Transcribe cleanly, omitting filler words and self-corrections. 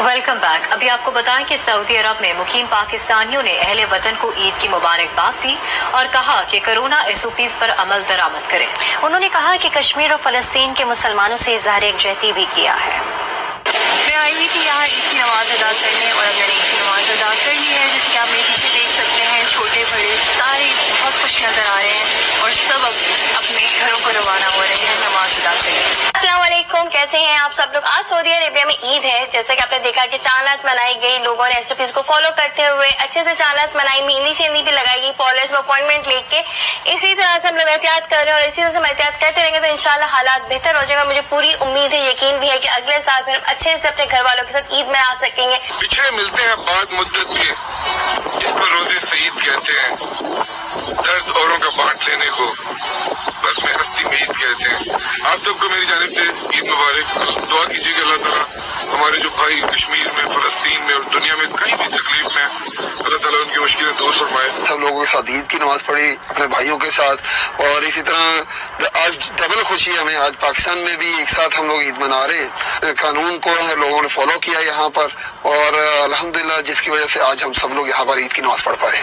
Welcome back. ابھی آپ کو بتائیں کہ سعودی عرب میں مقیم پاکستانیوں نے اہل وطن کو عید کی مبارکباد دی اور کہا کہ کورونا SOPs پر عمل درآمد کریں۔ انہوں نے کہا کہ کشمیر اور فلسطین کے مسلمانوں سے اظہار یکجہتی بھی کیا ہے۔ میں آئی ہوئی تھی یہاں عید کی نماز ادا کرنے، اور اب میں نے عید کی نماز ادا کر لی ہے۔ جیسے کہ آپ میرے پیچھے دیکھ سکتے ہیں، چھوٹے بڑے سارے بہت خوش نظر آ رہے ہیں اور سب اب اپنے گھروں کو روانہ ہو رہے ہیں نماز ادا کرنے۔ السلام علیکم، کیسے ہیں آپ سب لوگ؟ آج سعودی عربیہ میں عید ہے۔ جیسے کہ آپ نے دیکھا کہ چاند منائی گئی، لوگوں نے SOPs کو فالو کرتے ہوئے اچھے سے چاند منائی، مہندی شہندی بھی لگائی گئی پارلرز میں اپوائنٹمنٹ لے کے۔ اسی طرح سے ہم لوگ احتیاط کر رہے ہیں اور اسی طرح سے ہم احتیاط کرتے رہیں گے تو انشاءاللہ حالات بہتر ہو جائے گا۔ مجھے پوری امید ہے، یقین بھی ہے کہ اگلے سال پھر ہم اچھے سے اپنے گھر والوں کے ساتھ عید منا سکیں گے۔ پچھڑے ملتے ہیں بعد مدت کے، اس کو روزے سعید کہتے ہیں، درد اوروں کا بانٹ لینے کو بس میں ہستی میں عید کہتے ہیں۔ آپ سب کو میری جانب سے عید مبارک۔ دعا کیجیے کہ اللہ تعالیٰ ہمارے جو بھائی کشمیر میں، فلسطین میں اور دنیا میں کہیں بھی تکلیف میں، اللہ تعالیٰ ان کی مشکلیں دور فرمائے۔ سب لوگوں کے ساتھ عید کی نماز پڑھی اپنے بھائیوں کے ساتھ، اور اسی طرح آج ڈبل خوشی ہے ہمیں، آج پاکستان میں بھی ایک ساتھ ہم لوگ عید منا رہے ہیں۔ قانون کو لوگوں نے فالو کیا یہاں پر، اور الحمدللہ جس کی وجہ سے آج ہم سب لوگ یہاں پر عید کی نماز پڑھ پائے۔